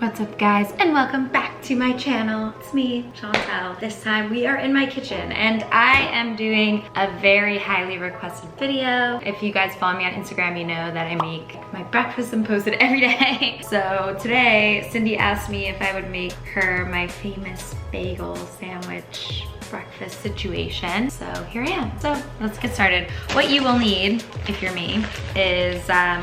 What's up guys, and welcome back to my channel. It's me, Chantel. This time we are in my kitchen and I am doing a very highly requested video. If you guys follow me on Instagram, you know that I make my breakfast and post it every day. So today, Cindy asked me if I would make her my famous bagel sandwich breakfast situation. So here I am. So let's get started. What you will need, if you're me, is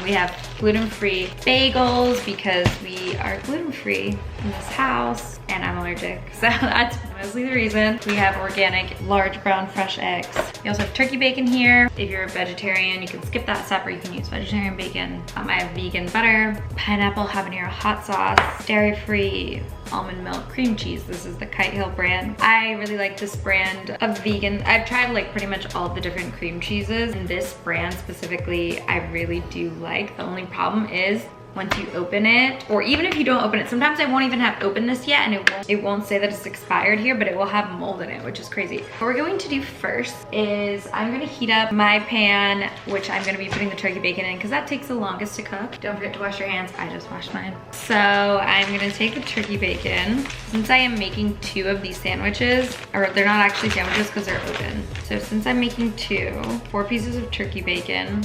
we have gluten-free bagels because we are gluten-free in this house and I'm allergic. So that's mostly the reason. We have organic, large brown fresh eggs. We also have turkey bacon here. If you're a vegetarian, you can skip that step or you can use vegetarian bacon. I have vegan butter, pineapple habanero hot sauce, dairy-free almond milk cream cheese. This is the Kite Hill brand. I really like this brand of vegan. I've tried like pretty much all the different cream cheeses, and this brand specifically I really do like. The only problem is once you open it, or even if you don't open it, sometimes I won't even have opened this yet and it won't say that it's expired here, but it will have mold in it, which is crazy. What we're going to do first is I'm gonna heat up my pan, which I'm gonna be putting the turkey bacon in because that takes the longest to cook. Don't forget to wash your hands. I just washed mine. So I'm gonna take the turkey bacon. Since I am making 2 of these sandwiches, or they're not actually sandwiches because they're open. So since I'm making 4 pieces of turkey bacon,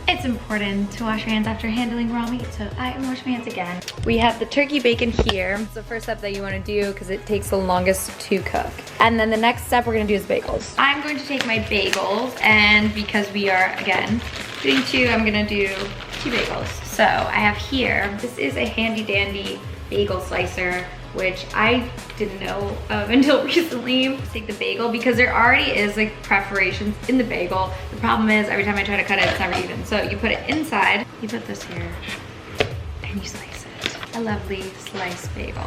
it's important to wash your hands after handling raw meat, so I am washing my hands again. We have the turkey bacon here. It's the first step that you wanna do because it takes the longest to cook. And then the next step we're gonna do is bagels. I'm going to take my bagels, and because we are, again, doing 2, I'm gonna do 2 bagels. So I have here, this is a handy dandy bagel slicer, which I didn't know of until recently. Take the bagel because there already is like preparations in the bagel. The problem is every time I try to cut it, it's never even. So you put it inside, you put this here, and you slice it. A lovely sliced bagel.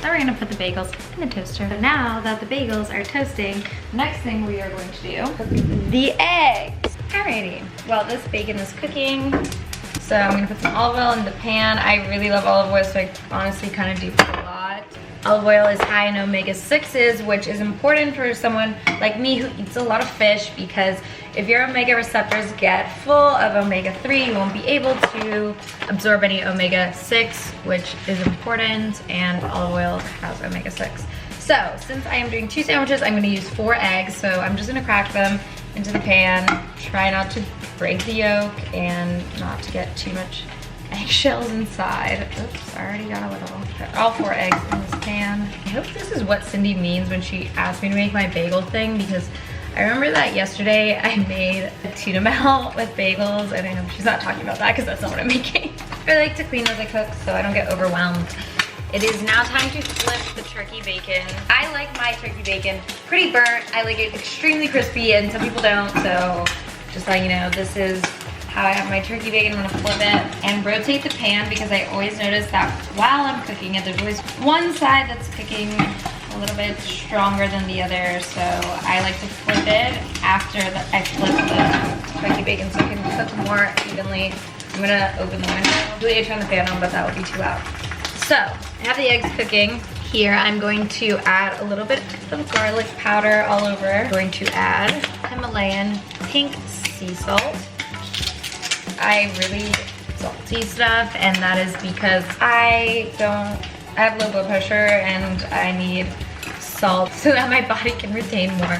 Now we're gonna put the bagels in the toaster. So now that the bagels are toasting, the next thing we are going to do, cook the eggs. Alrighty, well this bacon is cooking. So I'm gonna put some olive oil in the pan. I really love olive oil, so I honestly kind of do put a lot. Olive oil is high in omega-6s, which is important for someone like me who eats a lot of fish, because if your omega receptors get full of omega-3, you won't be able to absorb any omega-6, which is important, and olive oil has omega-6. So since I am doing 2 sandwiches, I'm gonna use 4 eggs, so I'm just gonna crack them into the pan. Try not to break the yolk and not to get too much eggshells inside. Oops, I already got a little. Put all 4 eggs in this pan. I hope this is what Cindy means when she asked me to make my bagel thing, because I remember that yesterday I made a tuna melt with bagels, and I hope she's not talking about that because that's not what I'm making. I like to clean as I cook so I don't get overwhelmed. It is now time to flip the turkey bacon. I like my turkey bacon pretty burnt. I like it extremely crispy, and some people don't, so just letting you know, this is how I have my turkey bacon. I'm gonna flip it and rotate the pan because I always notice that while I'm cooking it, there's always one side that's cooking a little bit stronger than the other. So I like to flip it after I flip the turkey bacon so it can cook more evenly. I'm gonna open the window. Usually I turn the fan on, but that would be too loud. So I have the eggs cooking. Here I'm going to add a little bit of garlic powder all over. I'm going to add Himalayan pink sea salt. I really salty stuff, and that is because I have low blood pressure and I need salt so that my body can retain more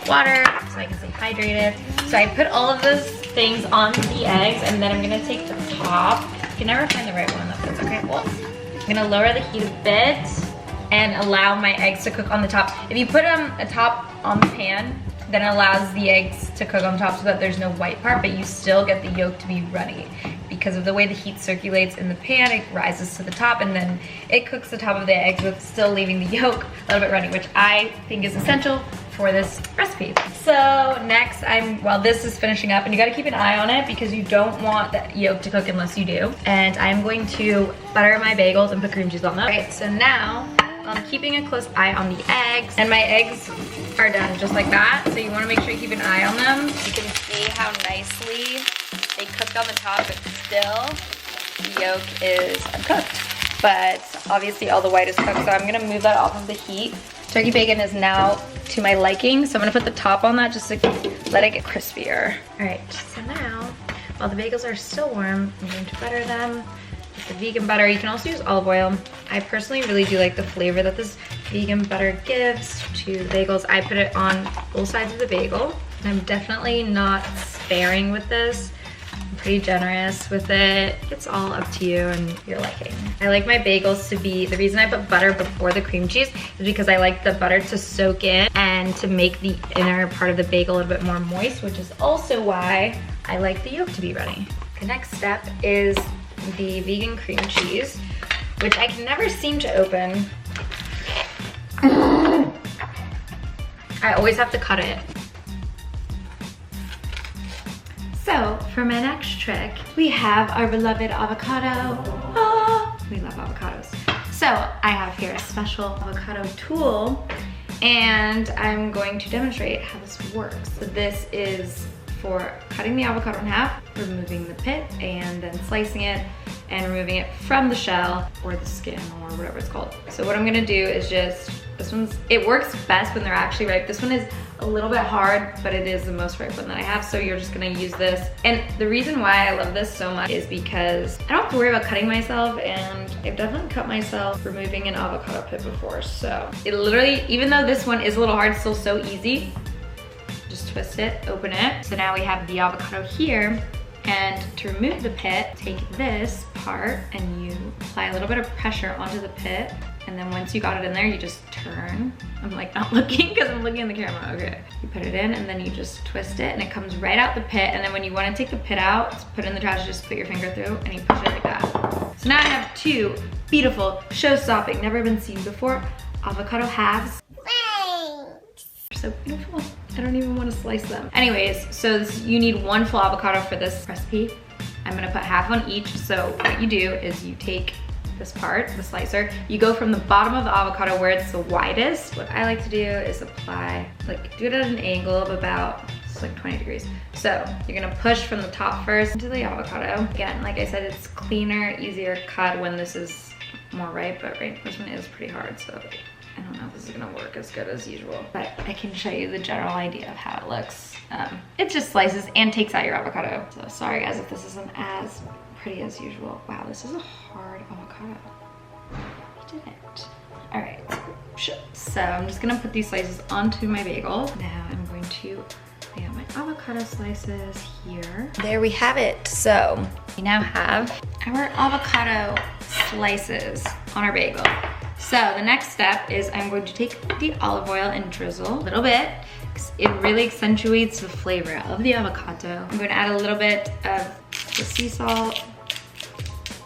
water so I can stay hydrated. So I put all of those things on the eggs, and then I'm gonna take the top. You can never find the right one, that's okay. Well, I'm gonna lower the heat a bit and allow my eggs to cook on the top. If you put a top on the pan, then it allows the eggs to cook on top so that there's no white part, but you still get the yolk to be runny. Because of the way the heat circulates in the pan, it rises to the top, and then it cooks the top of the eggs with still leaving the yolk a little bit runny, which I think is essential for this recipe. So next, while this is finishing up, and you gotta keep an eye on it because you don't want the yolk to cook unless you do. And I'm going to butter my bagels and put cream cheese on them. All right, so now I'm keeping a close eye on the eggs, and my eggs are done just like that. So you wanna make sure you keep an eye on them. You can see how nicely they cooked on the top, but still the yolk is uncooked. But obviously all the white is cooked, so I'm gonna move that off of the heat. Turkey bacon is now to my liking, so I'm gonna put the top on that just to let it get crispier. All right, so now, while the bagels are still warm, I'm going to butter them. the vegan butter. You can also use olive oil. I personally really do like the flavor that this vegan butter gives to the bagels. I put it on both sides of the bagel. I'm definitely not sparing with this. I'm pretty generous with it. It's all up to you and your liking. I like my bagels to be, the reason I put butter before the cream cheese is because I like the butter to soak in and to make the inner part of the bagel a little bit more moist, which is also why I like the yolk to be runny. The next step is the vegan cream cheese, which I can never seem to open. I always have to cut it. So for my next trick, we have our beloved avocado. Oh, we love avocados. So I have here a special avocado tool, and I'm going to demonstrate how this works. So this is for cutting the avocado in half, removing the pit, and then slicing it and removing it from the shell or the skin or whatever it's called. So what I'm gonna do is just, it works best when they're actually ripe. This one is a little bit hard, but it is the most ripe one that I have, so you're just gonna use this. And the reason why I love this so much is because I don't have to worry about cutting myself, and I've definitely cut myself removing an avocado pit before. So it literally, even though this one is a little hard, it's still so easy. Just twist it, open it. So now we have the avocado here, and to remove the pit, take this part and you apply a little bit of pressure onto the pit, and then once you got it in there, you just turn. I'm like not looking because I'm looking in the camera, okay. You put it in and then you just twist it and it comes right out the pit, and then when you want to take the pit out, put it in the trash, just put your finger through and you push it like that. So now I have two beautiful, show-stopping, never been seen before avocado halves. They're so beautiful. I don't even want to slice them. Anyways, so you need one full avocado for this recipe. I'm gonna put half on each. So what you do is you take this part, the slicer, you go from the bottom of the avocado where it's the widest. What I like to do is apply, like do it at an angle of about, it's like 20 degrees. So you're gonna push from the top first into the avocado. Again, like I said, it's cleaner, easier cut when this is more ripe, but right, this one is pretty hard, so I don't know if this is gonna work as good as usual, but I can show you the general idea of how it looks. It just slices and takes out your avocado. So sorry guys if this isn't as pretty as usual. Wow, this is a hard avocado. You did it. All right, so I'm just gonna put these slices onto my bagel. Now I'm going to lay out my avocado slices here. There we have it. So we now have our avocado slices on our bagel. So the next step is I'm going to take the olive oil and drizzle a little bit. It really accentuates the flavor of the avocado. I'm going to add a little bit of the sea salt.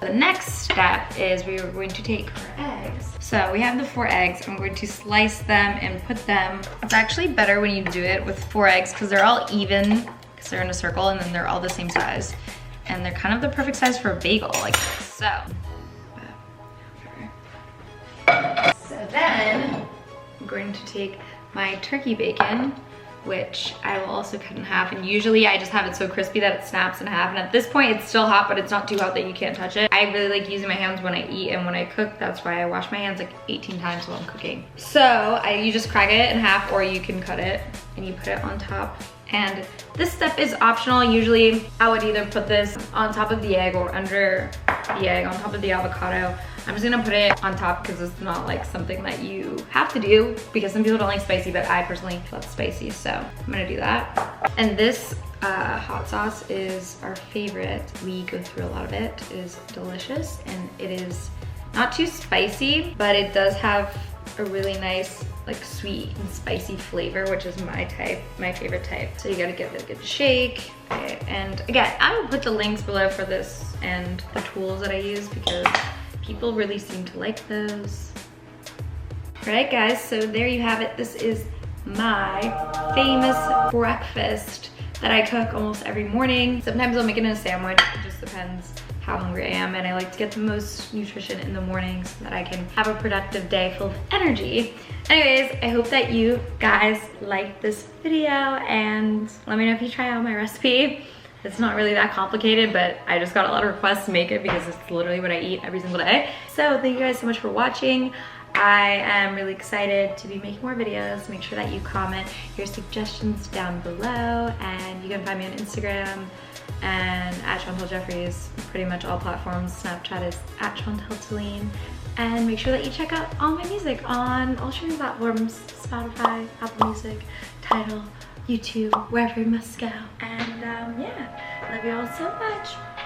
The next step is we are going to take our eggs. So we have the 4 eggs. I'm going to slice them and put them. It's actually better when you do it with 4 eggs because they're all even, because they're in a circle and then they're all the same size. And they're kind of the perfect size for a bagel like this. So then I'm going to take my turkey bacon, which I will also cut in half, and usually I just have it so crispy that it snaps in half, and at this point it's still hot, but it's not too hot that you can't touch it. I really like using my hands when I eat and when I cook. That's why I wash my hands like 18 times while I'm cooking. So you just crack it in half, or you can cut it and you put it on top. And this step is optional. Usually I would either put this on top of the egg or under the egg on top of the avocado. I'm just gonna put it on top because it's not like something that you have to do, because some people don't like spicy, but I personally love spicy, so I'm gonna do that. And this hot sauce is our favorite. We go through a lot of it. It is delicious, and it is not too spicy, but it does have a really nice like sweet and spicy flavor, which is my type, my favorite type. So you gotta give it a good shake. Okay. And again, I will put the links below for this and the tools that I use because people really seem to like those. All right guys, so there you have it. This is my famous breakfast that I cook almost every morning. Sometimes I'll make it in a sandwich, it just depends how hungry I am, and I like to get the most nutrition in the morning so that I can have a productive day full of energy. Anyways, I hope that you guys liked this video, and let me know if you try out my recipe. It's not really that complicated, but I just got a lot of requests to make it because it's literally what I eat every single day. So thank you guys so much for watching. I am really excited to be making more videos. Make sure that you comment your suggestions down below, and you can find me on Instagram and at Chantel Jeffries, pretty much all platforms. Snapchat is at Chantel. And make sure that you check out all my music on all streaming platforms, Spotify, Apple Music, Tidal, YouTube, wherever you must go. And yeah, love you all so much.